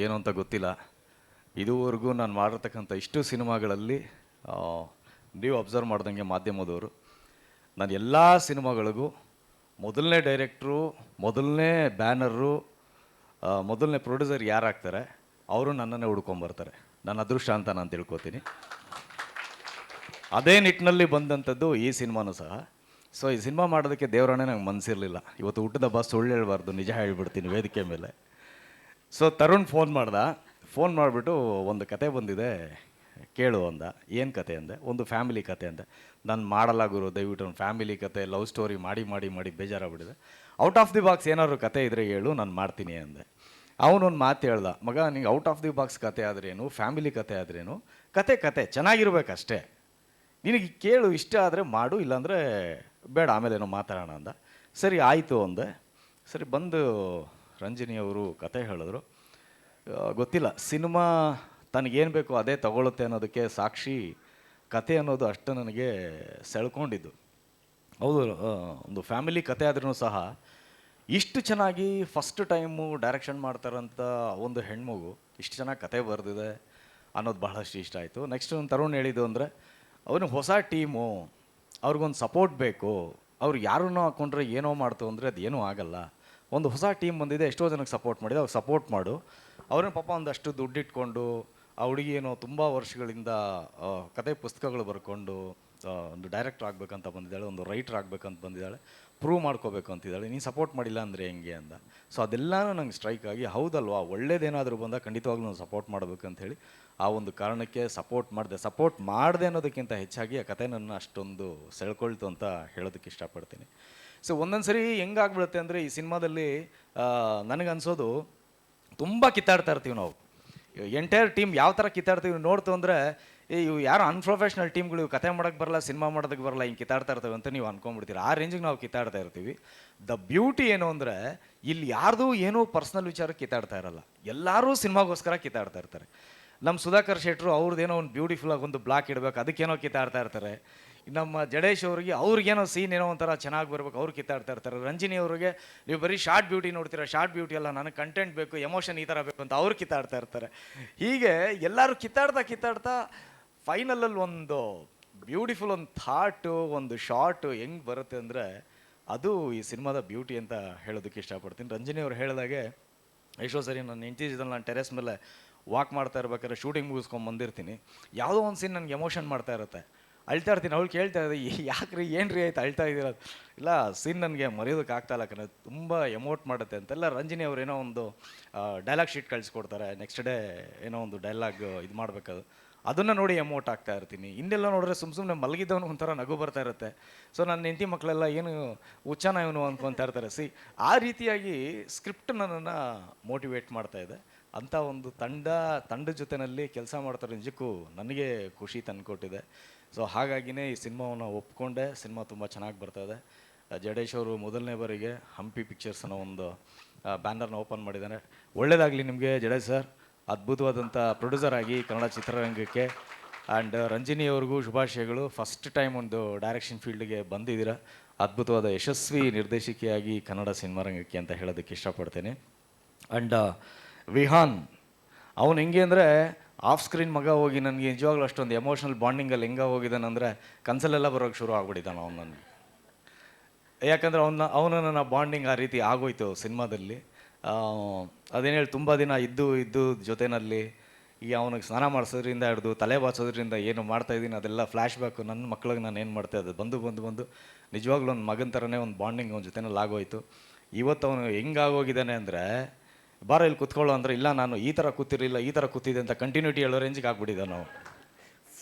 ಏನು ಅಂತ ಗೊತ್ತಿಲ್ಲ. ಇದುವರೆಗೂ ನಾನು ಮಾಡಿರ್ತಕ್ಕಂಥ ಇಷ್ಟು ಸಿನಿಮಾಗಳಲ್ಲಿ ನೀವು ಅಬ್ಸರ್ವ್ ಮಾಡ್ದಂಗೆ ಮಾಧ್ಯಮದವರು, ನಾನು ಎಲ್ಲ ಸಿನಿಮಾಗಳಿಗೂ ಮೊದಲನೇ ಡೈರೆಕ್ಟ್ರು, ಮೊದಲನೇ ಬ್ಯಾನರು, ಮೊದಲನೇ ಪ್ರೊಡ್ಯೂಸರ್ ಯಾರಾಗ್ತಾರೆ ಅವರು ನನ್ನನ್ನೇ ಹುಡ್ಕೊಂಬರ್ತಾರೆ. ನನ್ನ ಅದೃಷ್ಟ ಅಂತ ನಾನು ತಿಳ್ಕೊತೀನಿ. ಅದೇ ನಿಟ್ಟಿನಲ್ಲಿ ಬಂದಂಥದ್ದು ಈ ಸಿನಿಮಾನೂ ಸಹ. ಸೊ ಈ ಸಿನಿಮಾ ಮಾಡೋದಕ್ಕೆ ದೇವರನ್ನೇ ನಂಗೆ ಮನಸ್ಸಿರಲಿಲ್ಲ. ಇವತ್ತು ಹುಟ್ಟಿದ ಹಬ್ಬ ಸುಳ್ಳು ಹೇಳ್ಬಾರ್ದು, ನಿಜ ಹೇಳ್ಬಿಡ್ತೀನಿ ವೇದಿಕೆ ಮೇಲೆ. ಸೊ ತರುಣ್ ಫೋನ್ ಮಾಡಿಬಿಟ್ಟು ಒಂದು ಕತೆ ಬಂದಿದೆ ಕೇಳು ಅಂದ. ಏನು ಕತೆ ಅಂದೆ? ಒಂದು ಫ್ಯಾಮಿಲಿ ಕತೆ ಅಂದೆ. ನಾನು ಮಾಡಲ್ಲ ಗುರು, ದಯವಿಟ್ಟು ಒಂದು ಫ್ಯಾಮಿಲಿ ಕತೆ, ಲವ್ ಸ್ಟೋರಿ ಮಾಡಿ ಮಾಡಿ ಮಾಡಿ ಬೇಜಾರಾಗ್ಬಿಟ್ಟಿದೆ. ಔಟ್ ಆಫ್ ದಿ ಬಾಕ್ಸ್ ಏನಾದ್ರು ಕತೆ ಇದ್ದರೆ ಹೇಳು, ನಾನು ಮಾಡ್ತೀನಿ ಅಂದೆ. ಅವನೊಂದು ಮಾತು ಹೇಳ್ದ, ಮಗ ನಿಂಗೆ ಔಟ್ ಆಫ್ ದಿ ಬಾಕ್ಸ್ ಕತೆ ಆದ್ರೇನು, ಫ್ಯಾಮಿಲಿ ಕತೆ ಆದ್ರೇನು, ಕತೆ ಚೆನ್ನಾಗಿರ್ಬೇಕಷ್ಟೇ, ನಿನಗೆ ಕೇಳು, ಇಷ್ಟ ಆದರೆ ಮಾಡು, ಇಲ್ಲಾಂದರೆ ಬೇಡ, ಆಮೇಲೆ ಏನೋ ಮಾತಾಡೋಣ ಅಂದ. ಸರಿ ಆಯಿತು ಅಂದೆ. ಸರಿ ಬಂದು ರಂಜಿನಿ ಅವರು ಕತೆ ಹೇಳಿದ್ರು. ಗೊತ್ತಿಲ್ಲ, ಸಿನಿಮಾ ತನಗೇನು ಬೇಕೋ ಅದೇ ತಗೊಳುತ್ತೆ ಅನ್ನೋದಕ್ಕೆ ಸಾಕ್ಷಿ ಕತೆ ಅನ್ನೋದು ಅಷ್ಟು ನನಗೆ ಸೆಳ್ಕೊಂಡಿದ್ದು. ಹೌದು, ಒಂದು ಫ್ಯಾಮಿಲಿ ಕತೆ ಆದ್ರೂ ಸಹ ಇಷ್ಟು ಚೆನ್ನಾಗಿ ಫಸ್ಟ್ ಟೈಮು ಡೈರೆಕ್ಷನ್ ಮಾಡ್ತಾರಂಥ ಒಂದು ಹೆಣ್ಮಗು ಇಷ್ಟು ಚೆನ್ನಾಗಿ ಕತೆ ಬರೆದಿದೆ ಅನ್ನೋದು ಬಹಳಷ್ಟು ಇಷ್ಟ ಆಯಿತು. ನೆಕ್ಸ್ಟ್ ಒಂದು ತರುಣ್ ಹೇಳಿದ್ದು ಅಂದರೆ, ಅವನಿಗೆ ಹೊಸ ಟೀಮು, ಅವ್ರಿಗೊಂದು ಸಪೋರ್ಟ್ ಬೇಕು, ಅವ್ರು ಯಾರನ್ನೋ ಹಾಕ್ಕೊಂಡ್ರೆ ಏನೋ ಮಾಡ್ತು ಅಂದರೆ ಅದು ಏನೂ ಆಗಲ್ಲ. ಒಂದು ಹೊಸ ಟೀಮ್ ಬಂದಿದೆ, ಎಷ್ಟೋ ಜನಕ್ಕೆ ಸಪೋರ್ಟ್ ಮಾಡಿದೆ, ಅವ್ರು ಸಪೋರ್ಟ್ ಮಾಡು. ಅವ್ರನ್ನ ಪಾಪ ಒಂದಷ್ಟು ದುಡ್ಡಿಟ್ಕೊಂಡು ಆ ಹುಡುಗಿ ಏನೋ ತುಂಬ ವರ್ಷಗಳಿಂದ ಕತೆ ಪುಸ್ತಕಗಳು ಬರ್ಕೊಂಡು ಒಂದು ಡೈರೆಕ್ಟರ್ ಆಗಬೇಕಂತ ಬಂದಿದ್ದಾಳೆ, ಒಂದು ರೈಟರ್ ಆಗಬೇಕಂತ ಬಂದಿದ್ದಾಳೆ, ಪ್ರೂವ್ ಮಾಡ್ಕೋಬೇಕು ಅಂತಿದ್ದಾಳೆ, ನೀನು ಸಪೋರ್ಟ್ ಮಾಡಿಲ್ಲ ಅಂದರೆ ಹೆಂಗೆ ಅಂದ. ಸೊ ಅದೆಲ್ಲನೂ ನಂಗೆ ಸ್ಟ್ರೈಕ್ ಆಗಿ, ಹೌದಲ್ವಾ, ಒಳ್ಳೇದೇನಾದರೂ ಬಂದಾಗ ಖಂಡಿತವಾಗ್ಲೂ ನಾವು ಸಪೋರ್ಟ್ ಮಾಡಬೇಕಂತ ಹೇಳಿ ಆ ಒಂದು ಕಾರಣಕ್ಕೆ ಸಪೋರ್ಟ್ ಮಾಡಿದೆ ಅನ್ನೋದಕ್ಕಿಂತ ಹೆಚ್ಚಾಗಿ ಆ ಕತೆ ನನ್ನ ಅಷ್ಟೊಂದು ಸೆಳ್ಕೊಳ್ತು ಅಂತ ಹೇಳೋದಕ್ಕೆ ಇಷ್ಟಪಡ್ತೀನಿ. ಸೊ ಒಂದೊಂದು ಸರಿ ಹೆಂಗಾಗ್ಬಿಡುತ್ತೆ ಅಂದರೆ, ಈ ಸಿನಿಮಾದಲ್ಲಿ ನನಗನ್ಸೋದು ತುಂಬ ಕಿತ್ತಾಡ್ತಾ ಇರ್ತೀವಿ ನಾವು. ಎಂಟೈರ್ ಟೀಮ್ ಯಾವ ಥರ ಕಿತ್ತಾಡ್ತೀವಿ ನೋಡ್ತು ಅಂದರೆ, ಇವು ಯಾರು ಅನ್ಪ್ರೊಫೆಷ್ನಲ್ ಟೀಮ್ಗಳು, ಕತೆ ಮಾಡೋಕ್ಕೆ ಬರಲ್ಲ, ಸಿನಿಮಾ ಮಾಡೋದಕ್ಕೆ ಬರಲ್ಲ, ಹಿಂಗೆ ಕಿತ್ತಾಡ್ತಾ ಇರ್ತವೆ ಅಂತ ನೀವು ಅಂದ್ಕೊಂಡ್ಬಿಡ್ತೀರಿ. ಆ ರೇಂಜಿಗೆ ನಾವು ಕಿತ್ತಾಡ್ತಾ ಇರ್ತೀವಿ. ದ ಬ್ಯೂಟಿ ಏನು ಅಂದರೆ, ಇಲ್ಲಿ ಯಾರ್ದು ಏನೋ ಪರ್ಸ್ನಲ್ ವಿಚಾರಕ್ಕೆ ಕಿತ್ತಾಡ್ತಾ ಇರಲ್ಲ, ಎಲ್ಲರೂ ಸಿನಿಮಾಗೋಸ್ಕರ ಕಿತ್ತಾಡ್ತಾ ಇರ್ತಾರೆ. ನಮ್ಮ ಸುಧಾಕರ್ ಶೆಟ್ಟರು ಅವ್ರದ್ದೇನೋ ಒಂದು ಬ್ಯೂಟಿಫುಲ್ಲಾಗಿ ಒಂದು ಬ್ಲಾಕ್ ಇಡಬೇಕು, ಅದಕ್ಕೇನೋ ಕಿತ್ತಾಡ್ತಾ ಇರ್ತಾರೆ. ನಮ್ಮ ಜಡೇಶ್ ಅವ್ರಿಗೆ ಅವ್ರಿಗೇನೋ ಸೀನ್ ಏನೋ ಒಂಥರ ಚೆನ್ನಾಗಿ ಬರ್ಬೇಕು, ಅವ್ರು ಕಿತ್ತಾಡ್ತಾ ಇರ್ತಾರೆ. ರಂಜಿನಿ ಅವ್ರಿಗೆ ನೀವು ಬರೀ ಶಾರ್ಟ್ ಬ್ಯೂಟಿ ನೋಡ್ತೀರಾ, ಶಾರ್ಟ್ ಬ್ಯೂಟಿ ಅಲ್ಲ, ನನಗೆ ಕಂಟೆಂಟ್ ಬೇಕು, ಎಮೋಷನ್ ಈ ಥರ ಬೇಕು ಅಂತ ಅವ್ರು ಕಿತ್ತಾಡ್ತಾ ಇರ್ತಾರೆ. ಹೀಗೆ ಎಲ್ಲರೂ ಕಿತ್ತಾಡ್ತಾ ಫೈನಲಲ್ಲಿ ಒಂದು ಬ್ಯೂಟಿಫುಲ್ ಒಂದು ಥಾಟು, ಒಂದು ಶಾರ್ಟು ಹೆಂಗೆ ಬರುತ್ತೆ ಅಂದರೆ, ಅದು ಈ ಸಿನಿಮಾದ ಬ್ಯೂಟಿ ಅಂತ ಹೇಳೋದಕ್ಕೆ ಇಷ್ಟಪಡ್ತೀನಿ. ರಂಜಿನಿ ಅವ್ರು ಹೇಳಿದಾಗೆ, ಎಷ್ಟೋ ಸರಿ ನನ್ನ ಹೆಂಡತಿದಲ್ಲಿ ನಾನು ಟೆರೆಸ್ ಮೇಲೆ ವಾಕ್ ಮಾಡ್ತಾ ಇರ್ಬೇಕಾದ್ರೆ ಶೂಟಿಂಗ್ ಮುಗಿಸ್ಕೊಂಡು ಬಂದಿರ್ತೀನಿ, ಯಾವುದೋ ಒಂದು ಸೀನ್ ನನಗೆ ಎಮೋಷನ್ ಮಾಡ್ತಾ ಇರುತ್ತೆ, ಅಳ್ತಾ ಇರ್ತೀನಿ. ಅವಳು ಕೇಳ್ತಾ ಇದ್ದೆ, ಯಾಕ್ರಿ ಏನು ರೀ ಆಯ್ತು ಅಳ್ತಾ ಇದ್ದೀರ? ಇಲ್ಲ, ಸೀನ್ ನನಗೆ ಮರೆಯೋದಕ್ಕೆ ಆಗ್ತಾಯಿಲ್ಲ ಕಣ, ತುಂಬ ಎಮೋಟ್ ಮಾಡುತ್ತೆ ಅಂತೆಲ್ಲ ರಂಜಿನಿ ಅವ್ರು ಏನೋ ಒಂದು ಡೈಲಾಗ್ ಶೀಟ್ ಕಳಿಸ್ಕೊಡ್ತಾರೆ. ನೆಕ್ಸ್ಟ್ ಡೇ ಏನೋ ಒಂದು ಡೈಲಾಗ್ ಇದು ಮಾಡಬೇಕದು, ಅದನ್ನು ನೋಡಿ ಎಮೋಟ್ ಆಗ್ತಾ ಇರ್ತೀನಿ. ಇನ್ನೆಲ್ಲ ನೋಡಿದ್ರೆ ಸುಮ್ಮನೆ ಮಲಗಿದ್ದವನು ಒಂಥರ ನಗು ಬರ್ತಾ ಇರುತ್ತೆ. ಸೊ ನನ್ನ ಹೆಂಡತಿ ಮಕ್ಕಳೆಲ್ಲ ಏನು ಹುಚ್ಚನ ಇವನು ಅಂದ್ಕೊತಾ ಇರ್ತಾರೆ. ಆ ರೀತಿಯಾಗಿ ಸ್ಕ್ರಿಪ್ಟ್ ನನ್ನನ್ನು ಮೋಟಿವೇಟ್ ಮಾಡ್ತಾ ಇದೆ. ಅಂಥ ಒಂದು ತಂಡದ ಜೊತೆಯಲ್ಲಿ ಕೆಲಸ ಮಾಡ್ತಾರೆ, ನಿಜಕ್ಕೂ ನನಗೆ ಖುಷಿ ತಂದುಕೊಟ್ಟಿದೆ. ಸೊ ಹಾಗಾಗಿನೇ ಈ ಸಿನಿಮಾವನ್ನು ಒಪ್ಕೊಂಡೆ. ಸಿನಿಮಾ ತುಂಬ ಚೆನ್ನಾಗಿ ಬರ್ತಾಯಿದೆ. ಜಡೇಶ್ ಅವರು ಮೊದಲನೇ ಬಾರಿಗೆ ಹಂಪಿ ಪಿಕ್ಚರ್ಸ್ ಅನ್ನೋ ಒಂದು ಬ್ಯಾನರ್ನ ಓಪನ್ ಮಾಡಿದ್ದಾನೆ. ಒಳ್ಳೆಯದಾಗಲಿ ನಿಮಗೆ ಜಡೇಶ್ ಸರ್, ಅದ್ಭುತವಾದಂಥ ಪ್ರೊಡ್ಯೂಸರ್ ಆಗಿ ಕನ್ನಡ ಚಿತ್ರರಂಗಕ್ಕೆ. ಆ್ಯಂಡ್ ರಂಜಿನಿ ಅವ್ರಿಗೂ ಶುಭಾಶಯಗಳು. ಫಸ್ಟ್ ಟೈಮ್ ಒಂದು ಡೈರೆಕ್ಷನ್ ಫೀಲ್ಡ್ಗೆ ಬಂದಿದ್ದೀರಾ, ಅದ್ಭುತವಾದ ಯಶಸ್ವಿ ನಿರ್ದೇಶಕಿಯಾಗಿ ಕನ್ನಡ ಸಿನಿಮಾ ರಂಗಕ್ಕೆ ಅಂತ ಹೇಳೋದಕ್ಕೆ ಇಷ್ಟಪಡ್ತೇನೆ. ಆ್ಯಂಡ್ ವಿಹಾನ್ ಅವನು ಹೆಂಗೆ ಅಂದರೆ, ಆಫ್ ಸ್ಕ್ರೀನ್ ಮಗ ಹೋಗಿ ನನಗೆ ನಿಜವಾಗ್ಲೂ ಅಷ್ಟೊಂದು ಎಮೋಷ್ನಲ್ ಬಾಂಡಿಂಗಲ್ಲಿ ಹೆಂಗೆ ಹೋಗಿದ್ದಾನಂದರೆ, ಕನಸಲ್ಲೆಲ್ಲ ಬರೋಕ್ಕೆ ಶುರು ಆಗ್ಬಿಟ್ಟಿದ್ದಾನೆ ಅವನು ನನಗೆ. ಯಾಕಂದರೆ ಅವನ ನನ್ನ ಬಾಂಡಿಂಗ್ ಆ ರೀತಿ ಆಗೋಯ್ತು ಸಿನಿಮಾದಲ್ಲಿ. ಅದೇನು ಹೇಳಿ ತುಂಬ ದಿನ ಇದ್ದು ಜೊತೆಯಲ್ಲಿ ಈಗ ಅವನಿಗೆ ಸ್ನಾನ ಮಾಡಿಸೋದ್ರಿಂದ ಹಿಡಿದು ತಲೆ ಬಾಚೋದ್ರಿಂದ ಏನು ಮಾಡ್ತಾಯಿದ್ದೀನಿ ಅದೆಲ್ಲ ಫ್ಲ್ಯಾಶ್ ಬ್ಯಾಕು. ನನ್ನ ಮಕ್ಳಿಗೆ ನಾನು ಏನು ಮಾಡ್ತಾಯಿದ್ದೆ ಬಂದು ನಿಜವಾಗ್ಲೂ ಒಂದು ಮಗನ ಥರನೇ ಒಂದು ಬಾಂಡಿಂಗ್ ಅವನ ಜೊತೆನಲ್ಲಿ ಆಗೋಯ್ತು. ಇವತ್ತು ಅವನು ಹೆಂಗಾಗೋಗಿದ್ದಾನೆ ಅಂದರೆ, ಬಾರ ಇಲ್ಲಿ ಕೂತ್ಕೊಳ್ಳೋ ಅಂದರೆ, ಇಲ್ಲ ನಾನು ಈ ಥರ ಕೂತಿರಲಿಲ್ಲ, ಈ ಥರ ಕೂತಿದ್ದೆ ಅಂತ ಕಂಟಿನ್ಯೂಟಿ ಹೇಳೋ ರೇಂಜಿಗೆ ಆಗ್ಬಿಟ್ಟಿದ್ದ ನಾವು.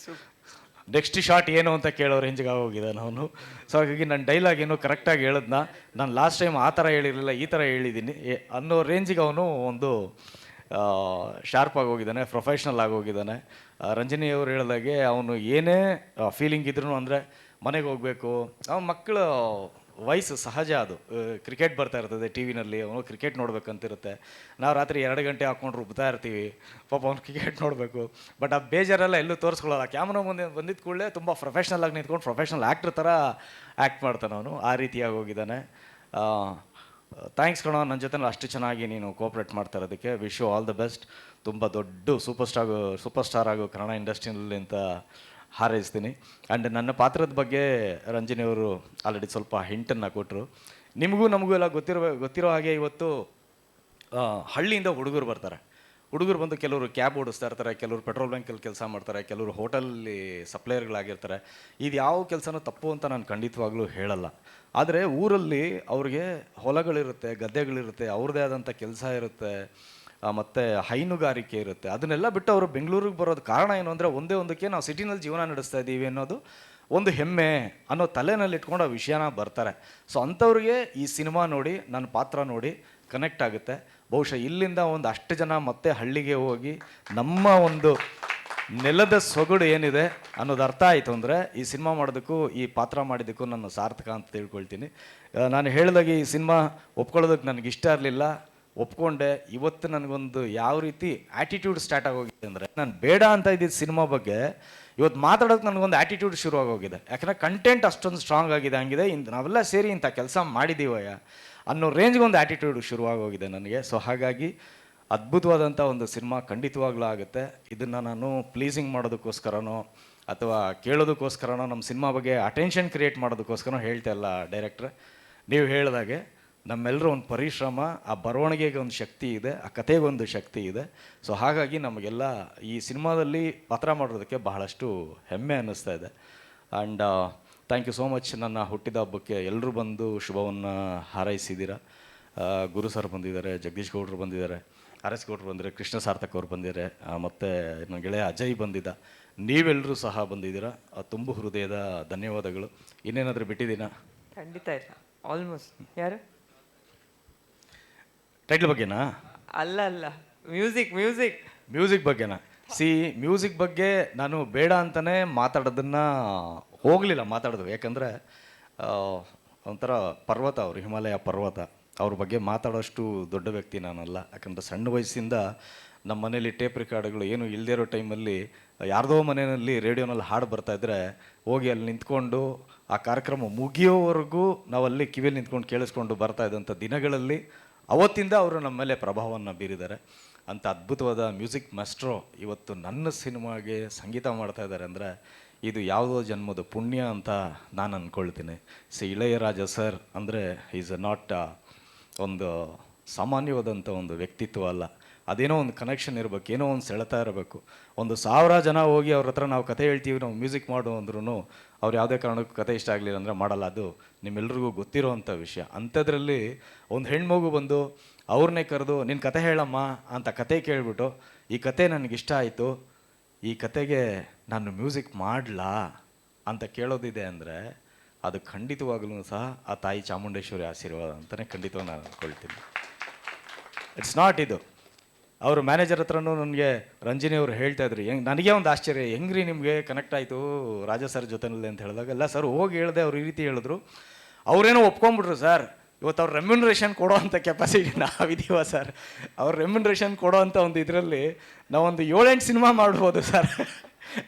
ನೆಕ್ಸ್ಟ್ ಶಾಟ್ ಏನು ಅಂತ ಕೇಳೋ ರೇಂಜಿಗೆ ಆಗೋಗಿದ್ದಾನೆ ಅವನು. ಸೊ ಹಾಗಾಗಿ ನನ್ನ ಡೈಲಾಗ್ ಏನು ಕರೆಕ್ಟಾಗಿ ಹೇಳಿದ್ನ, ನಾನು ಲಾಸ್ಟ್ ಟೈಮ್ ಆ ಥರ ಹೇಳಿರಲಿಲ್ಲ, ಈ ಥರ ಹೇಳಿದ್ದೀನಿ ಅನ್ನೋ ರೇಂಜಿಗೆ ಅವನು ಒಂದು ಶಾರ್ಪ್ ಆಗೋಗಿದ್ದಾನೆ, ಪ್ರೊಫೆಷ್ನಲ್ ಆಗೋಗಿದ್ದಾನೆ. ರಂಜಿನಿಯವರು ಹೇಳಿದಾಗೆ ಅವನು ಏನೇ ಫೀಲಿಂಗ್ ಇದ್ರೂ ಅಂದರೆ ಮನೆಗೆ ಹೋಗಬೇಕು, ಅವನ ಮಕ್ಕಳು ವಯಸ್ಸು ಸಹಜ ಅದು. ಕ್ರಿಕೆಟ್ ಬರ್ತಾ ಇರ್ತದೆ ಟಿ ವಿನಲ್ಲಿ, ಅವನು ಕ್ರಿಕೆಟ್ ನೋಡ್ಬೇಕಂತಿರುತ್ತೆ. ನಾವು ರಾತ್ರಿ 2 ಗಂಟೆ ಹಾಕ್ಕೊಂಡು ರುಬ್ತಾ ಇರ್ತೀವಿ, ಪಾಪ ಅವ್ನು ಕ್ರಿಕೆಟ್ ನೋಡಬೇಕು. ಬಟ್ ಆ ಬೇಜಾರೆಲ್ಲ ಎಲ್ಲೂ ತೋರಿಸ್ಕೊಳ್ಳಲ್ಲ. ಕ್ಯಾಮ್ರಾ ಮುಂದೆ ಬಂದಿದ್ದ ಕೂಡಲೇ ತುಂಬ ಪ್ರೊಫೆಷ್ನಲ್ ಆಗಿ ನಿಂತ್ಕೊಂಡು ಪ್ರೊಫೆಷ್ನಲ್ ಆ್ಯಕ್ಟ್ರ್ ಥರ ಆ್ಯಕ್ಟ್ ಮಾಡ್ತಾನೆ ಅವನು. ಆ ರೀತಿಯಾಗಿ ಹೋಗಿದ್ದಾನೆ. ಥ್ಯಾಂಕ್ಸ್ ಕಣೋ, ನನ್ನ ಜೊತೆ ಅಷ್ಟು ಚೆನ್ನಾಗಿ ನೀನು ಕೋಆಪ್ರೇಟ್ ಮಾಡ್ತಾ ಇರೋದಕ್ಕೆ. Wish you all the best. ತುಂಬ ದೊಡ್ಡ ಸೂಪರ್ ಸ್ಟಾರ್ ಆಗೋ ಕನ್ನಡ ಇಂಡಸ್ಟ್ರಿನಲ್ಲಿ ಅಂತ ಹಾರೈಸ್ತೀನಿ. ಆ್ಯಂಡ್ ನನ್ನ ಪಾತ್ರದ ಬಗ್ಗೆ ರಂಜಿನಿಯವರು ಆಲ್ರೆಡಿ ಸ್ವಲ್ಪ ಹಿಂಟನ್ನು ಕೊಟ್ಟರು. ನಿಮಗೂ ನಮಗೂ ಎಲ್ಲ ಗೊತ್ತಿರೋ ಹಾಗೆ ಇವತ್ತು ಹಳ್ಳಿಯಿಂದ ಹುಡುಗರು ಬರ್ತಾರೆ. ಹುಡುಗರು ಬಂದು ಕೆಲವರು ಕ್ಯಾಬ್ ಓಡಿಸ್ತಾ ಇರ್ತಾರೆ, ಕೆಲವರು ಪೆಟ್ರೋಲ್ ಬ್ಯಾಂಕಲ್ಲಿ ಕೆಲಸ ಮಾಡ್ತಾರೆ, ಕೆಲವರು ಹೋಟೆಲಲ್ಲಿ ಸಪ್ಲೈಯರ್ಗಳಾಗಿರ್ತಾರೆ. ಇದು ಯಾವ ಕೆಲಸನೂ ತಪ್ಪು ಅಂತ ನಾನು ಖಂಡಿತವಾಗ್ಲೂ ಹೇಳಲ್ಲ. ಆದರೆ ಊರಲ್ಲಿ ಅವ್ರಿಗೆ ಹೊಲಗಳಿರುತ್ತೆ, ಗದ್ದೆಗಳಿರುತ್ತೆ, ಅವ್ರದ್ದೇ ಆದಂಥ ಕೆಲಸ ಇರುತ್ತೆ, ಮತ್ತು ಹೈನುಗಾರಿಕೆ ಇರುತ್ತೆ. ಅದನ್ನೆಲ್ಲ ಬಿಟ್ಟು ಅವರು ಬೆಂಗಳೂರಿಗೆ ಬರೋದು ಕಾರಣ ಏನು ಅಂದರೆ ಒಂದೇ ಒಂದಕ್ಕೆ ನಾವು ಸಿಟಿನಲ್ಲಿ ಜೀವನ ನಡೆಸ್ತಾ ಇದ್ದೀವಿ ಅನ್ನೋದು ಒಂದು ಹೆಮ್ಮೆ ಅನ್ನೋ ತಲೆನಲ್ಲಿ ಇಟ್ಕೊಂಡು ಆ ವಿಷಯನ ಬರ್ತಾರೆ. ಸೊ ಅಂಥವ್ರಿಗೆ ಈ ಸಿನಿಮಾ ನೋಡಿ, ನನ್ನ ಪಾತ್ರ ನೋಡಿ ಕನೆಕ್ಟ್ ಆಗುತ್ತೆ. ಬಹುಶಃ ಇಲ್ಲಿಂದ ಒಂದು ಅಷ್ಟು ಜನ ಮತ್ತೆ ಹಳ್ಳಿಗೆ ಹೋಗಿ ನಮ್ಮ ಒಂದು ನೆಲದ ಸೊಗಡು ಏನಿದೆ ಅನ್ನೋದು ಅರ್ಥ ಆಯಿತು ಅಂದರೆ ಈ ಸಿನಿಮಾ ಮಾಡೋದಕ್ಕೂ ಈ ಪಾತ್ರ ಮಾಡಿದ್ದಕ್ಕೂ ನನ್ನ ಸಾರ್ಥಕ ಅಂತ ತಿಳ್ಕೊಳ್ತೀನಿ. ನಾನು ಹೇಳಿದಾಗೆ ಈ ಸಿನಿಮಾ ಒಪ್ಕೊಳ್ಳೋದಕ್ಕೆ ನನಗೆ ಇಷ್ಟ ಇರಲಿಲ್ಲ, ಒಪ್ಕೊಂಡೆ. ಇವತ್ತು ನನಗೊಂದು ಯಾವ ರೀತಿ ಆ್ಯಟಿಟ್ಯೂಡ್ ಸ್ಟಾರ್ಟ್ ಆಗೋಗಿದೆ ಅಂದರೆ, ನಾನು ಬೇಡ ಅಂತ ಇದ್ದಿದ್ದು ಸಿನಿಮಾ ಬಗ್ಗೆ ಇವತ್ತು ಮಾತಾಡೋಕ್ಕೆ ನನಗೊಂದು ಆ್ಯಟಿಟ್ಯೂಡ್ ಶುರುವಾಗೋಗಿದೆ. ಯಾಕಂದರೆ ಕಂಟೆಂಟ್ ಅಷ್ಟೊಂದು ಸ್ಟ್ರಾಂಗ್ ಆಗಿದೆ. ಹಂಗಿದೆ ನಾವೆಲ್ಲ ಸೇರಿ ಇಂಥ ಕೆಲಸ ಮಾಡಿದ್ದೀವಯ್ಯ ಅನ್ನೋ ರೇಂಜ್ಗೆ ಒಂದು ಆ್ಯಟಿಟ್ಯೂಡ್ ಶುರುವಾಗೋಗಿದೆ ನನಗೆ. ಸೊ ಹಾಗಾಗಿ ಅದ್ಭುತವಾದಂಥ ಒಂದು ಸಿನಿಮಾ ಖಂಡಿತವಾಗ್ಲೂ ಆಗುತ್ತೆ. ಇದನ್ನು ನಾನು ಪ್ಲೀಸಿಂಗ್ ಮಾಡೋದಕ್ಕೋಸ್ಕರನೋ ಅಥವಾ ಕೇಳೋದಕ್ಕೋಸ್ಕರನೋ, ನಮ್ಮ ಸಿನಿಮಾ ಬಗ್ಗೆ ಅಟೆನ್ಷನ್ ಕ್ರಿಯೇಟ್ ಮಾಡೋದಕ್ಕೋಸ್ಕರನೋ ಹೇಳ್ತಾ ಇಲ್ಲ ಡೈರೆಕ್ಟ್ರೆ. ನೀವು ಹೇಳಿದಾಗೆ ನಮ್ಮೆಲ್ಲರೂ ಒಂದು ಪರಿಶ್ರಮ, ಆ ಬರವಣಿಗೆಗೆ ಒಂದು ಶಕ್ತಿ ಇದೆ, ಆ ಕಥೆಗೊಂದು ಶಕ್ತಿ ಇದೆ. ಸೊ ಹಾಗಾಗಿ ನಮಗೆಲ್ಲ ಈ ಸಿನಿಮಾದಲ್ಲಿ ಪಾತ್ರ ಮಾಡೋದಕ್ಕೆ ಬಹಳಷ್ಟು ಹೆಮ್ಮೆ ಅನ್ನಿಸ್ತಾ ಇದೆ. And thank you so much. ನನ್ನ ಹುಟ್ಟಿದ ಹಬ್ಬಕ್ಕೆ ಎಲ್ಲರೂ ಬಂದು ಶುಭವನ್ನು ಹಾರೈಸಿದ್ದೀರ. ಗುರು ಸರ್ ಬಂದಿದ್ದಾರೆ, ಜಗದೀಶ್ ಗೌಡ್ರು ಬಂದಿದ್ದಾರೆ, ಆರ್ ಎಸ್ ಗೌಡ್ರು ಬಂದಿದ್ದಾರೆ, ಕೃಷ್ಣ ಸಾರ್ಥಕ್ ಅವ್ರು ಬಂದಿದ್ದಾರೆ, ಮತ್ತು ನನ್ನ ಗೆಳೆಯ ಅಜಯ್ ಬಂದಿದ್ದ. ನೀವೆಲ್ಲರೂ ಸಹ ಬಂದಿದ್ದೀರಾ. ತುಂಬ ಹೃದಯದ ಧನ್ಯವಾದಗಳು. ಇನ್ನೇನಾದರೂ ಬಿಟ್ಟಿದ್ದೀನಾ? ಖಂಡಿತ ಇಲ್ಲ, ಆಲ್ಮೋಸ್ಟ್. ಯಾರು ಟೈಟ್ಲ್ ಬಗ್ಗೆನಾ? ಅಲ್ಲ, ಮ್ಯೂಸಿಕ್ ಬಗ್ಗೆನಾ? ಮ್ಯೂಸಿಕ್ ಬಗ್ಗೆ ನಾನು ಬೇಡ ಅಂತಲೇ ಮಾತಾಡೋದನ್ನು ಹೋಗಲಿಲ್ಲ ಮಾತಾಡೋದು. ಯಾಕಂದರೆ ಒಂಥರ ಪರ್ವತ, ಅವರು ಹಿಮಾಲಯ ಪರ್ವತ, ಅವ್ರ ಬಗ್ಗೆ ಮಾತಾಡೋಷ್ಟು ದೊಡ್ಡ ವ್ಯಕ್ತಿ ನಾನಲ್ಲ. ಯಾಕಂದರೆ ಸಣ್ಣ ವಯಸ್ಸಿಂದ ನಮ್ಮ ಮನೇಲಿ ಟೇಪ್ ರೆಕಾರ್ಡ್ಗಳು ಏನು ಇಲ್ಲದೇ ಇರೋ ಟೈಮಲ್ಲಿ ಯಾರ್ದೋ ಮನೆಯಲ್ಲಿ ರೇಡಿಯೋನಲ್ಲಿ ಹಾಡು ಬರ್ತಾಯಿದ್ರೆ ಹೋಗಿ ಅಲ್ಲಿ ನಿಂತ್ಕೊಂಡು ಆ ಕಾರ್ಯಕ್ರಮ ಮುಗಿಯೋವರೆಗೂ ನಾವಲ್ಲಿ ಕಿವಿಯಲ್ಲಿ ನಿಂತ್ಕೊಂಡು ಕೇಳಿಸ್ಕೊಂಡು ಬರ್ತಾ ಇದ್ದಂಥ ದಿನಗಳಲ್ಲಿ ಅವತ್ತಿಂದ ಅವರು ನಮ್ಮ ಮೇಲೆ ಪ್ರಭಾವವನ್ನು ಬೀರಿದ್ದಾರೆ. ಅಂಥ ಅದ್ಭುತವಾದ ಮ್ಯೂಸಿಕ್ ಮಾಸ್ಟ್ರೋ ಇವತ್ತು ನನ್ನ ಸಿನಿಮಾಗೆ ಸಂಗೀತ ಮಾಡ್ತಾ ಇದ್ದಾರೆ ಅಂದರೆ ಇದು ಯಾವುದೋ ಜನ್ಮದ ಪುಣ್ಯ ಅಂತ ನಾನು ಅಂದ್ಕೊಳ್ತೀನಿ. ಇಳೆಯರಾಜ ಸರ್ ಅಂದರೆ ಈಸ್ ನಾಟ್ ಒಂದು ಸಾಮಾನ್ಯವಾದಂಥ ಒಂದು ವ್ಯಕ್ತಿತ್ವ ಅಲ್ಲ. ಅದೇನೋ ಒಂದು ಕನೆಕ್ಷನ್ ಇರಬೇಕು, ಏನೋ ಒಂದು ಸೆಳೆತ ಇರಬೇಕು. 1000 ಜನ ಹೋಗಿ ಅವ್ರ ಹತ್ರ ನಾವು ಕತೆ ಹೇಳ್ತೀವಿ, ನಾವು ಮ್ಯೂಸಿಕ್ ಮಾಡು ಅಂದ್ರೂ ಅವ್ರು ಯಾವುದೇ ಕಾರಣಕ್ಕೂ ಕತೆ ಇಷ್ಟ ಆಗಲಿಲ್ಲ ಅಂದರೆ ಮಾಡಲ್ಲ. ಅದು ನಿಮ್ಮೆಲ್ರಿಗೂ ಗೊತ್ತಿರೋವಂಥ ವಿಷಯ. ಅಂಥದ್ರಲ್ಲಿ ಒಂದು ಹೆಣ್ಮಗು ಬಂದು ಅವ್ರನ್ನೇ ಕರೆದು ನಿನ್ನ ಕತೆ ಹೇಳಮ್ಮ ಅಂತ ಕತೆ ಕೇಳಿಬಿಟ್ಟು, ಈ ಕತೆ ನನಗಿಷ್ಟ ಆಯಿತು, ಈ ಕತೆಗೆ ನಾನು ಮ್ಯೂಸಿಕ್ ಮಾಡಲಾ ಅಂತ ಕೇಳೋದಿದೆ ಅಂದರೆ ಅದು ಖಂಡಿತವಾಗ್ಲೂ ಸಹ ಆ ತಾಯಿ ಚಾಮುಂಡೇಶ್ವರಿ ಆಶೀರ್ವಾದ ಅಂತಲೇ ಖಂಡಿತವಾಗಿ ನಾನು ಅಂದ್ಕೊಳ್ತೀನಿ. ಇಟ್ಸ್ ನಾಟ್ ಇದು. ಅವರು ಮ್ಯಾನೇಜರ್ ಹತ್ರನೂ ನನಗೆ ರಂಜಿನಿ ಅವರು ಹೇಳ್ತಾ ಇದ್ರು, ನನಗೆ ಒಂದು ಆಶ್ಚರ್ಯ, ಹೆಂಗ್ರಿ ನಿಮಗೆ ಕನೆಕ್ಟ್ ಆಯಿತು ರಾಜಾ ಸರ್ ಜೊತೆನಲ್ಲಿ ಅಂತ ಹೇಳಿದಾಗ, ಎಲ್ಲ ಸರ್ ಹೋಗಿ ಹೇಳಿದೆ, ಅವ್ರು ಈ ರೀತಿ ಹೇಳಿದ್ರು, ಅವರೇನೋ ಒಪ್ಕೊಂಡ್ಬಿಟ್ರು ಸರ್. ಇವತ್ತು ಅವ್ರು ರೆಮ್ಯುನರೇಷನ್ ಕೊಡೋ ಅಂಥ ಕೆಪಾಸಿಟಿ ನಾವಿದ್ದೀವ ಸರ್. ಅವ್ರು ರೆಮ್ಯುನರೇಷನ್ ಕೊಡೋ ಅಂಥ ಒಂದು ಇದರಲ್ಲಿ ನಾವೊಂದು 7-8 ಸಿನಿಮಾ ಮಾಡ್ಬೋದು ಸರ್.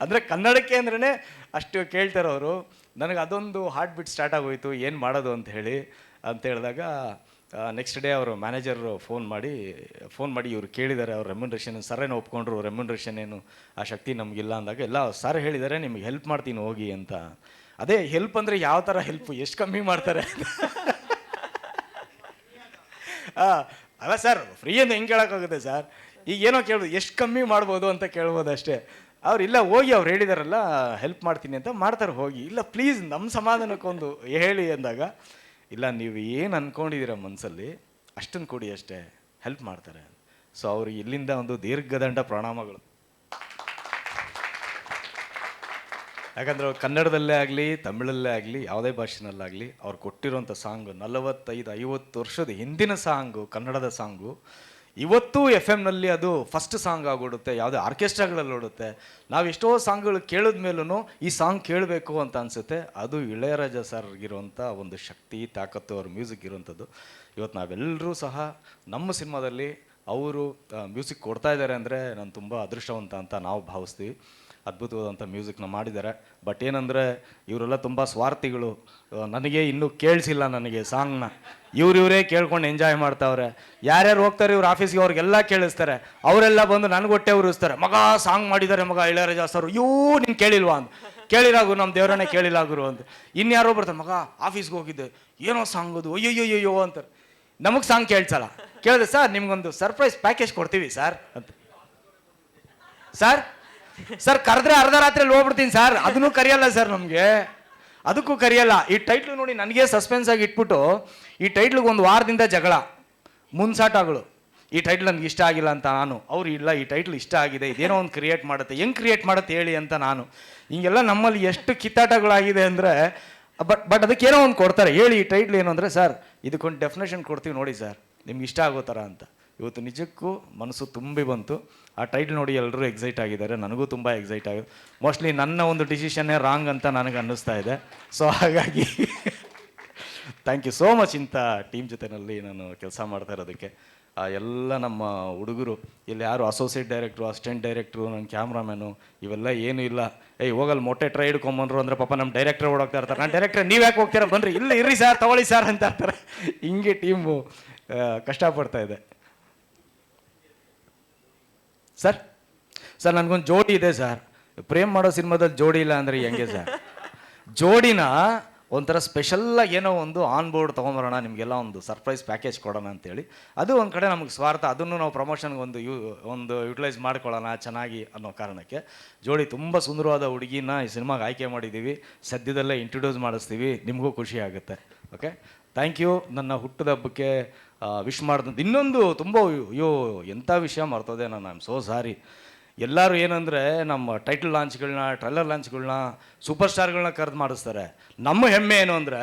ಅಂದರೆ ಕನ್ನಡಕ್ಕೆ ಅಂದ್ರೇ ಅಷ್ಟು ಕೇಳ್ತಾರವರು. ನನಗೆ ಅದೊಂದು ಹಾರ್ಟ್ ಬೀಟ್ ಸ್ಟಾರ್ಟ್ ಆಗೋಯ್ತು, ಏನು ಮಾಡೋದು ಅಂತ ಹೇಳಿದಾಗ ನೆಕ್ಸ್ಟ್ ಡೇ ಅವರು ಮ್ಯಾನೇಜರು ಫೋನ್ ಮಾಡಿ ಇವ್ರು ಕೇಳಿದ್ದಾರೆ, ಅವ್ರು ರೆಮ್ಯುನರೇಷನ್ ಸರೇನೋ ಒಪ್ಕೊಂಡ್ರು, ರೆಮ್ಯುನರೇಷನ್ ಏನು ಆ ಶಕ್ತಿ ನಮಗಿಲ್ಲ ಅಂದಾಗ, ಎಲ್ಲ ಸರ್ ಹೇಳಿದ್ದಾರೆ ನಿಮಗೆ ಹೆಲ್ಪ್ ಮಾಡ್ತೀನಿ ಹೋಗಿ ಅಂತ. ಅದೇ ಹೆಲ್ಪ್ ಅಂದರೆ ಯಾವ ಥರ ಹೆಲ್ಪು, ಎಷ್ಟು ಕಮ್ಮಿ ಮಾಡ್ತಾರೆ? ಅಲ್ಲ ಸರ್, ಫ್ರೀ ಅಂತ ಹೆಂಗೆ ಕೇಳೋಕ್ಕಾಗುತ್ತೆ ಸರ್? ಈಗ ಏನೋ ಕೇಳೋದು, ಎಷ್ಟು ಕಮ್ಮಿ ಮಾಡ್ಬೋದು ಅಂತ ಕೇಳ್ಬೋದು ಅಷ್ಟೇ. ಅವ್ರು ಇಲ್ಲ ಹೋಗಿ ಅವ್ರು ಹೇಳಿದಾರಲ್ಲ ಹೆಲ್ಪ್ ಮಾಡ್ತೀನಿ ಅಂತ ಮಾಡ್ತಾರೆ ಹೋಗಿ. ಇಲ್ಲ ಪ್ಲೀಸ್ ನಮ್ಮ ಸಮಾಧಾನಕ್ಕೊಂದು ಹೇಳಿ ಅಂದಾಗ, ಇಲ್ಲ ನೀವು ಏನು ಅಂದ್ಕೊಂಡಿದ್ದೀರ ಮನಸ್ಸಲ್ಲಿ ಅಷ್ಟನ್ನು ಕೊಡಿ ಅಷ್ಟೇ, ಹೆಲ್ಪ್ ಮಾಡ್ತಾರೆ. ಸೊ ಅವ್ರಿಗೆ ಇಲ್ಲಿಂದ ಒಂದು ದೀರ್ಘದಂಡ ಪ್ರಣಾಮಗಳು. ಯಾಕಂದರೆ ಅವ್ರು ಕನ್ನಡದಲ್ಲೇ ಆಗಲಿ, ತಮಿಳಲ್ಲೇ ಆಗಲಿ, ಯಾವುದೇ ಭಾಷೆನಲ್ಲಾಗಲಿ ಅವ್ರು ಕೊಟ್ಟಿರೋಂಥ ಸಾಂಗು 45-50 ವರ್ಷದ ಹಿಂದಿನ ಸಾಂಗು, ಕನ್ನಡದ ಸಾಂಗು ಇವತ್ತು FM ಅದು ಫಸ್ಟ್ ಸಾಂಗ್ ಆಗೋಡುತ್ತೆ, ಯಾವುದೇ ಆರ್ಕೆಸ್ಟ್ರಾಗಳಲ್ಲಿ ಓಡುತ್ತೆ. ನಾವು ಎಷ್ಟೋ ಸಾಂಗ್ಗಳು ಕೇಳಿದ ಮೇಲೂ ಈ ಸಾಂಗ್ ಕೇಳಬೇಕು ಅಂತ ಅನಿಸುತ್ತೆ. ಅದು ಇಳೆಯರಾಜ ಸರ್ಗಿರುವಂಥ ಒಂದು ಶಕ್ತಿ, ತಾಕತ್ತು, ಅವ್ರ ಮ್ಯೂಸಿಕ್ ಇರುವಂಥದ್ದು. ಇವತ್ತು ನಾವೆಲ್ಲರೂ ಸಹ ನಮ್ಮ ಸಿನಿಮಾದಲ್ಲಿ ಅವರು ಮ್ಯೂಸಿಕ್ ಕೊಡ್ತಾ ಇದ್ದಾರೆ ಅಂದರೆ ನಾನು ತುಂಬ ಅದೃಷ್ಟವಂತ ಅಂತ ನಾವು ಭಾವಿಸ್ತೀವಿ. ಅದ್ಭುತವಾದಂಥ ಮ್ಯೂಸಿಕ್ನ ಮಾಡಿದ್ದಾರೆ. ಬಟ್ ಏನಂದರೆ ಇವರೆಲ್ಲ ತುಂಬ ಸ್ವಾರ್ಥಿಗಳು. ನನಗೆ ಇನ್ನೂ ಕೇಳಿಸಿಲ್ಲ ನನಗೆ ಸಾಂಗ್ನ. ಇವರೇ ಕೇಳ್ಕೊಂಡು ಎಂಜಾಯ್ ಮಾಡ್ತಾವ್ರೆ. ಯಾರ್ಯಾರು ಹೋಗ್ತಾರೆ ಇವ್ರ ಆಫೀಸ್ಗೆ ಅವ್ರಿಗೆಲ್ಲ ಕೇಳಿಸ್ತಾರೆ. ಅವರೆಲ್ಲ ಬಂದು ನನಗೆ ಹೊಟ್ಟೆ ಉರಿಸ್ತಾರೆ, ಮಗ ಸಾಂಗ್ ಮಾಡಿದ್ದಾರೆ ಮಗ ಇಳಯರಾಜ ಸರ್, ನೀನು ಕೇಳಿಲ್ವಾ ಅಂತ. ಕೇಳಿರಾಗು, ನಮ್ಮ ದೇವರನ್ನೇ ಕೇಳಿಲಾಗುರು ಅಂತ. ಇನ್ಯಾರೋ ಬರ್ತಾರೆ, ಮಗ ಆಫೀಸ್ಗೆ ಹೋಗಿದ್ದೆ ಏನೋ ಸಾಂಗ್ ಅದು ಅಯ್ಯಯ್ಯೋ ಅಂತಾರೆ. ನಮಗೆ ಸಾಂಗ್ ಕೇಳ್ಸಲ್ಲ. ಕೇಳಿದೆ, ಸರ್ ನಿಮ್ಗೊಂದು ಸರ್ಪ್ರೈಸ್ ಪ್ಯಾಕೇಜ್ ಕೊಡ್ತೀವಿ ಸರ್ ಅಂತ. ಸರ್ ಕರೆದ್ರೆ ಅರ್ಧ ರಾತ್ರಿಯಲ್ಲಿ ಹೋಗ್ಬಿಡ್ತೀನಿ ಸರ್, ಅದನ್ನೂ ಕರೆಯಲ್ಲ ಸರ್ ನಮಗೆ, ಅದಕ್ಕೂ ಕರೆಯಲ್ಲ. ಈ ಟೈಟ್ಲು ನೋಡಿ ನನಗೆ ಸಸ್ಪೆನ್ಸ್ ಆಗಿ ಇಟ್ಬಿಟ್ಟು, ಈ ಟೈಟ್ಲಿಗೆ ಒಂದು ವಾರದಿಂದ ಜಗಳ ಮುನ್ಸಾಟಾಗಳು. ಈ ಟೈಟ್ಲ್ ನನಗೆ ಇಷ್ಟ ಆಗಿಲ್ಲ ಅಂತ ನಾನು, ಅವ್ರು ಇಲ್ಲ ಈ ಟೈಟ್ಲ್ ಇಷ್ಟ ಆಗಿದೆ, ಇದೇನೋ ಒಂದು ಕ್ರಿಯೇಟ್ ಮಾಡುತ್ತೆ, ಹೆಂಗೆ ಕ್ರಿಯೇಟ್ ಮಾಡುತ್ತೆ ಹೇಳಿ ಅಂತ ನಾನು. ಹಿಂಗೆಲ್ಲ ನಮ್ಮಲ್ಲಿ ಎಷ್ಟು ಕಿತ್ತಾಟಗಳಾಗಿದೆ ಅಂದರೆ, ಬಟ್ ಅದಕ್ಕೇನೋ ಒಂದು ಕೊಡ್ತಾರೆ. ಹೇಳಿ ಈ ಟೈಟ್ಲ್ ಏನು ಅಂದರೆ, ಸರ್ ಇದಕ್ಕೊಂದು ಡೆಫಿನೇಷನ್ ಕೊಡ್ತೀವಿ ನೋಡಿ ಸರ್, ನಿಮ್ಗೆ ಇಷ್ಟ ಆಗೋ ಥರ ಅಂತ. ಇವತ್ತು ನಿಜಕ್ಕೂ ಮನಸ್ಸು ತುಂಬಿ ಬಂತು. ಆ ಟೈಟ್ಲ್ ನೋಡಿ ಎಲ್ಲರೂ ಎಕ್ಸೈಟ್ ಆಗಿದ್ದಾರೆ, ನನಗೂ ತುಂಬ ಎಕ್ಸೈಟ್ ಆಗಿದೆ. ಮೋಸ್ಟ್ಲಿ ನನ್ನ ಒಂದು ಡಿಸಿಷನ್ನೇ ರಾಂಗ್ ಅಂತ ನನಗೆ ಅನ್ನಿಸ್ತಾ ಇದೆ. ಸೊ ಹಾಗಾಗಿ ಥ್ಯಾಂಕ್ ಯು ಸೋ ಮಚ್ ಇಂಥ ಟೀಮ್ ಜೊತೆಯಲ್ಲಿ ನಾನು ಕೆಲಸ ಮಾಡ್ತಾ ಇರೋದಕ್ಕೆ. ಎಲ್ಲ ನಮ್ಮ ಹುಡುಗರು ಇಲ್ಲಿ ಯಾರು ಅಸೋಸಿಯೇಟ್ ಡೈರೆಕ್ಟ್ರು, ಅಸಿಸ್ಟೆಂಟ್ ಡೈರೆಕ್ಟ್ರು, ನನ್ನ ಕ್ಯಾಮ್ರಾಮ್ಯಾನು ಇವೆಲ್ಲ ಏನೂ ಇಲ್ಲ. ಹೋಗಲ್ಲಿ ಮೊಟ್ಟೆ ಟ್ರೈ ಹಿಡ್ಕೊಂಬಂದ್ರು ಅಂದರೆ ಪಾಪ ನಮ್ಮ ಡೈರೆಕ್ಟ್ರ್ ಓಡೋಗ್ತಾ ಇರ್ತಾರೆ. ನಾನು ಡೈರೆಕ್ಟ್ರ್ ನೀವು ಯಾಕೆ ಹೋಗ್ತೀರಾ, ಬನ್ನಿರಿ ಇಲ್ಲ ಇರ್ರಿ ಸರ್ ತಗೊಳ್ಳಿ ಸರ್ ಅಂತ ಇರ್ತಾರೆ. ಹಿಂಗೆ ಟೀಮು ಕಷ್ಟಪಡ್ತಾ ಇದೆ. ಸರ್ ನನಗೊಂದು ಜೋಡಿ ಇದೆ ಸರ್. ಪ್ರೇಮ್ ಮಾಡೋ ಸಿನಿಮಾದಲ್ಲಿ ಜೋಡಿ ಇಲ್ಲ ಅಂದರೆ ಹೆಂಗೆ ಸರ್? ಜೋಡಿನ ಒಂಥರ ಸ್ಪೆಷಲ್ಲಾಗಿ ಏನೋ ಒಂದು ಆನ್ ಬೋರ್ಡ್ ತೊಗೊಂಬರೋಣ, ನಿಮಗೆಲ್ಲ ಒಂದು ಸರ್ಪ್ರೈಸ್ ಪ್ಯಾಕೇಜ್ ಕೊಡೋಣ ಅಂತೇಳಿ. ಅದು ಒಂದು ಕಡೆ ನಮಗೆ ಸ್ವಾರ್ಥ, ಅದನ್ನು ನಾವು ಪ್ರಮೋಷನ್ಗೆ ಒಂದು ಯುಟಿಲೈಸ್ ಮಾಡ್ಕೊಳ್ಳೋಣ ಚೆನ್ನಾಗಿ ಅನ್ನೋ ಕಾರಣಕ್ಕೆ ಜೋಡಿ ತುಂಬ ಸುಂದರವಾದ ಹುಡುಗಿನ ಈ ಸಿನಿಮಾಗೆ ಆಯ್ಕೆ ಮಾಡಿದ್ದೀವಿ. ಸದ್ಯದಲ್ಲೇ ಇಂಟ್ರೊಡ್ಯೂಸ್ ಮಾಡಿಸ್ತೀವಿ, ನಿಮಗೂ ಖುಷಿ ಆಗುತ್ತೆ. Okay, thank you. ನನ್ನ ಹುಟ್ಟದ ಹಬ್ಬಕ್ಕೆ ವಿಶ್ ಮಾಡಿದಂಥ ಇನ್ನೊಂದು ತುಂಬ ಎಂಥ ವಿಷಯ ಮರ್ತೋದೆ ನಾನು. I am so sorry. ಎಲ್ಲರೂ ಏನಂದರೆ ನಮ್ಮ ಟೈಟಲ್ ಲಾಂಚ್ಗಳನ್ನ, ಟ್ರೈಲರ್ ಲಾಂಚ್ಗಳನ್ನ, ಸೂಪರ್ ಸ್ಟಾರ್ಗಳನ್ನ ಕರೆದು ಮಾಡಿಸ್ತಾರೆ. ನಮ್ಮ ಹೆಮ್ಮೆ ಏನು ಅಂದರೆ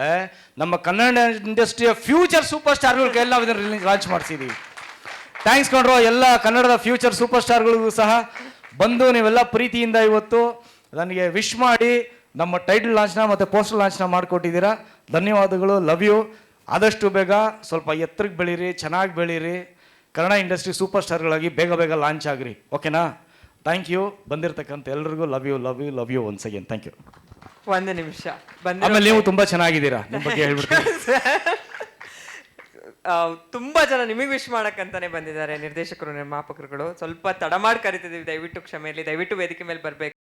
ನಮ್ಮ ಕನ್ನಡ ಇಂಡಸ್ಟ್ರಿಯ ಫ್ಯೂಚರ್ ಸೂಪರ್ ಸ್ಟಾರ್ಗಳಿಗೆಲ್ಲ ಇದನ್ನು ಲಾಂಚ್ ಮಾಡಿಸಿದ್ದೀವಿ. ಥ್ಯಾಂಕ್ಸ್ ಕೊಂಡ್ರು ಎಲ್ಲ ಕನ್ನಡದ ಫ್ಯೂಚರ್ ಸೂಪರ್ ಸ್ಟಾರ್ಗಳಿಗೂ ಸಹ ಬಂದು ನೀವೆಲ್ಲ ಪ್ರೀತಿಯಿಂದ ಇವತ್ತು ನನಗೆ ವಿಶ್ ಮಾಡಿ ನಮ್ಮ ಟೈಟಲ್ ಲಾಂಚ್ನ ಮತ್ತು ಪೋಸ್ಟರ್ ಲಾಂಚ್ನ ಮಾಡಿಕೊಟ್ಟಿದ್ದೀರಾ. ಧನ್ಯವಾದಗಳು. Love you. ಆದಷ್ಟು ಬೇಗ ಸ್ವಲ್ಪ ಎತ್ತರಕ್ಕೆ ಬೆಳೀರಿ, ಚೆನ್ನಾಗಿ ಬೆಳೀರಿ, ಕನ್ನಡ ಇಂಡಸ್ಟ್ರಿ ಸೂಪರ್ ಸ್ಟಾರ್ಗಳಾಗಿ ಬೇಗ ಲಾಂಚ್ ಆಗ್ರಿ. ಓಕೆನಾ? Thank you. ಬಂದಿರತಕ್ಕಂಥ ಎಲ್ರಿಗೂ love you once again. Thank you. ಒಂದು ನಿಮಿಷ ಆಮೇಲೆ ನೀವು ತುಂಬ ಚೆನ್ನಾಗಿದ್ದೀರಾ, ನಿಮ್ಮ ಬಗ್ಗೆ ಹೇಳ್ಬಿಡ್ತೀನಿ. ತುಂಬಾ ಜನ ನಿಮಗೆ ವಿಶ್ ಮಾಡಕ್ಕಂತಾನೆ ಬಂದಿದ್ದಾರೆ, ನಿರ್ದೇಶಕರು, ನಿರ್ಮಾಪಕರುಗಳು. ಸ್ವಲ್ಪ ತಡ ಮಾಡಿ ಕರಿತಿದ್ದೀವಿ, ದಯವಿಟ್ಟು ಕ್ಷಮೆಯಲ್ಲಿ, ದಯವಿಟ್ಟು ವೇದಿಕೆ ಮೇಲೆ ಬರಬೇಕು.